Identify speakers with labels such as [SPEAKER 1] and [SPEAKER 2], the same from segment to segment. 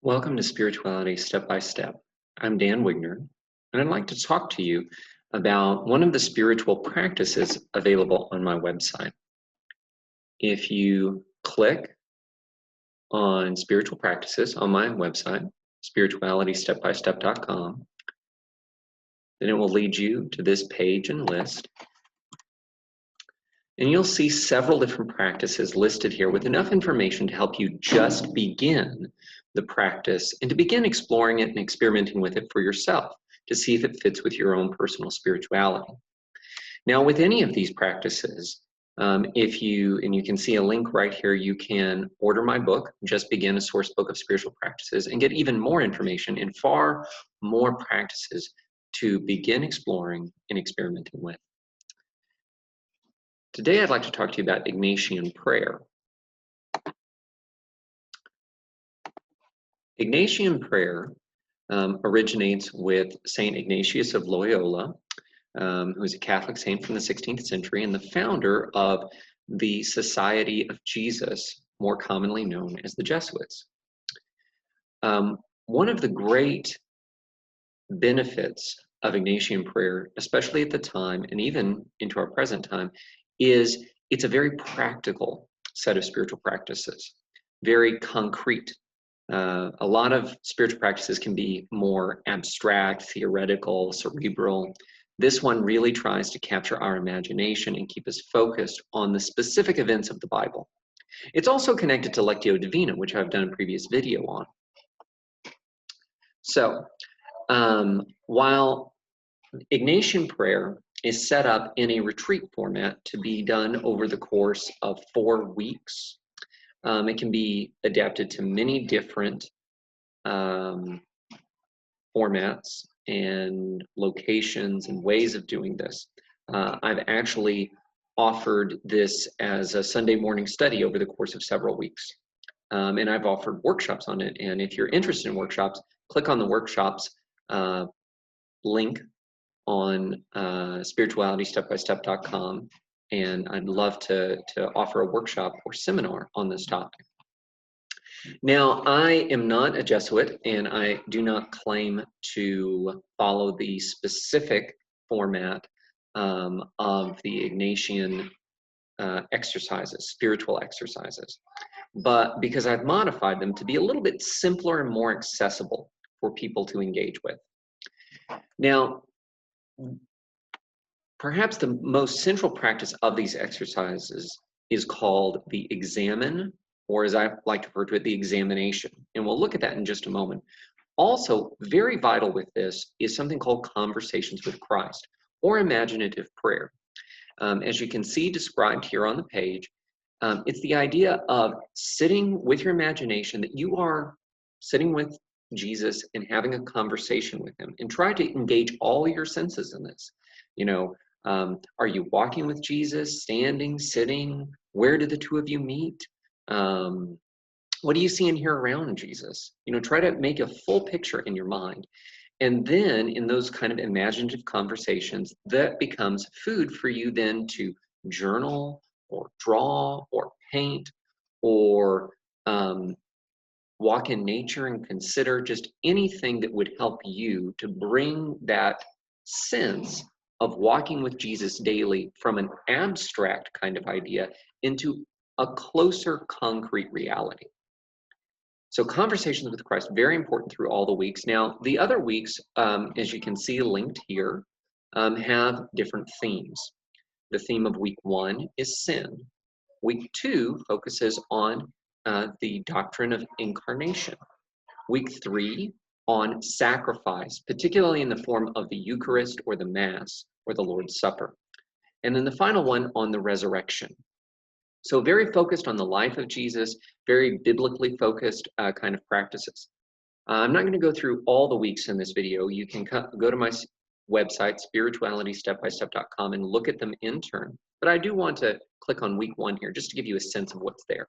[SPEAKER 1] Welcome to Spirituality Step by Step. I'm Dan Wigner, and I'd like to talk to you about one of the spiritual practices available on my website. If you click on spiritual practices on my website, spiritualitystepbystep.com, then it will lead you to this page and list. And you'll see several different practices listed here with enough information to help you just begin the practice and to begin exploring it and experimenting with it for yourself to see if it fits with your own personal spirituality. Now, with any of these practices, and you can see a link right here, you can order my book, Just Begin, a Source Book of Spiritual Practices, and get even more information and far more practices to begin exploring and experimenting with. Today, I'd like to talk to you about Ignatian Prayer. Ignatian Prayer originates with Saint Ignatius of Loyola, who is a Catholic saint from the 16th century and the founder of the Society of Jesus, more commonly known as the Jesuits. One of the great benefits of Ignatian Prayer, especially at the time and even into our present time, is it's a very practical set of spiritual practices, very concrete. A lot of spiritual practices can be more abstract, theoretical, cerebral. This one really tries to capture our imagination and keep us focused on the specific events of the Bible. It's also connected to Lectio Divina, which I've done a previous video on. So, while Ignatian Prayer is set up in a retreat format to be done over the course of 4 weeks, it can be adapted to many different formats and locations and ways of doing this. I've actually offered this as a Sunday morning study over the course of several weeks. And I've offered workshops on it. And if you're interested in workshops, click on the workshops link on spiritualitystepbystep.com, and I'd love to offer a workshop or seminar on this topic. Now, I am not a Jesuit, and I do not claim to follow the specific format of the Ignatian exercises, spiritual exercises, but because I've modified them to be a little bit simpler and more accessible for people to engage with. Now, perhaps the most central practice of these exercises is called the examine, or as I like to refer to it, the examination. And we'll look at that in just a moment. Also, very vital with this is something called conversations with Christ, or imaginative prayer. As you can see described here on the page, it's the idea of sitting with your imagination, that you are sitting with Jesus and having a conversation with him, and try to engage all your senses in this. You know, are you walking with Jesus, standing, sitting? Where did the two of you meet? What do you see and hear around Jesus? You know, try to make a full picture in your mind. And then in those kind of imaginative conversations, that becomes food for you then to journal or draw or paint or walk in nature and consider just anything that would help you to bring that sense of walking with Jesus daily from an abstract kind of idea into a closer concrete reality. So conversations with Christ, very important through all the weeks. Now, the other weeks, as you can see linked here, have different themes. The theme of week 1 is sin. Week 2 focuses on the doctrine of incarnation. Week 3 on sacrifice, particularly in the form of the Eucharist or the Mass or the Lord's Supper. And then the final one on the resurrection. So very focused on the life of Jesus, very biblically focused kind of practices. I'm not going to go through all the weeks in this video. You can go to my website, spiritualitystepbystep.com, and look at them in turn. But I do want to click on week 1 here, just to give you a sense of what's there.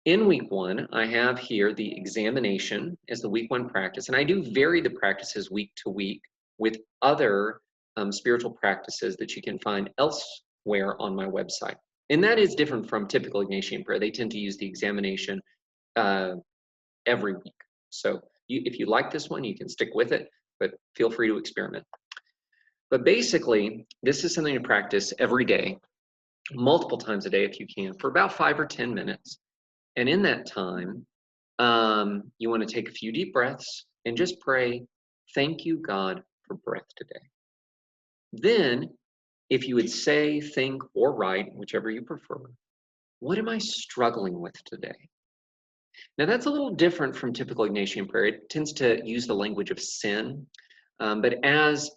[SPEAKER 1] In week 1, I have here the examination as the week 1 practice, and I do vary the practices week to week with other spiritual practices that you can find elsewhere on my website. And that is different from typical Ignatian prayer. They tend to use the examination every week. So if you like this one, you can stick with it, but feel free to experiment. But basically, this is something to practice every day, multiple times a day if you can, for about 5 or 10 minutes. And in that time, you want to take a few deep breaths and just pray, thank you, God, for breath today. Then, if you would say, think, or write, whichever you prefer, what am I struggling with today? Now, that's a little different from typical Ignatian prayer. It tends to use the language of sin, but as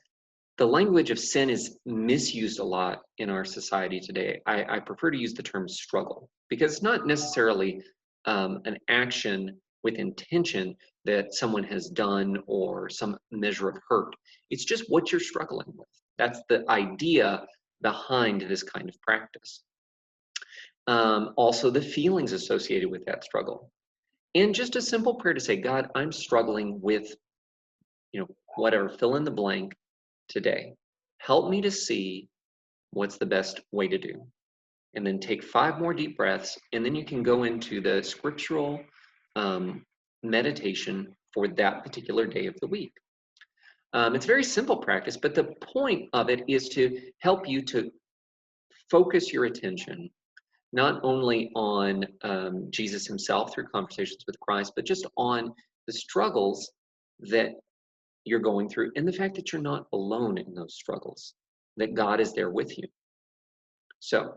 [SPEAKER 1] the language of sin is misused a lot in our society today, I prefer to use the term struggle, because it's not necessarily an action with intention that someone has done or some measure of hurt. It's just what you're struggling with. That's the idea behind this kind of practice. Also, the feelings associated with that struggle. And just a simple prayer to say, God, I'm struggling with, whatever, fill in the blank today. Help me to see what's the best way to do. And then take 5 more deep breaths, and then you can go into the scriptural meditation for that particular day of the week. It's a very simple practice, but the point of it is to help you to focus your attention not only on Jesus himself through conversations with Christ, but just on the struggles that you're going through and the fact that you're not alone in those struggles, that God is there with you. So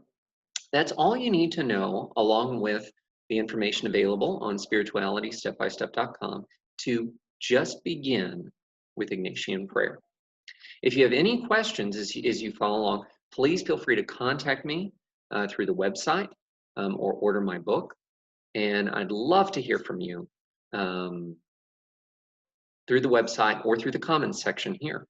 [SPEAKER 1] that's all you need to know, along with the information available on spiritualitystepbystep.com, to just begin with Ignatian prayer. If you have any questions as you follow along, please feel free to contact me through the website or order my book. And I'd love to hear from you through the website or through the comments section here.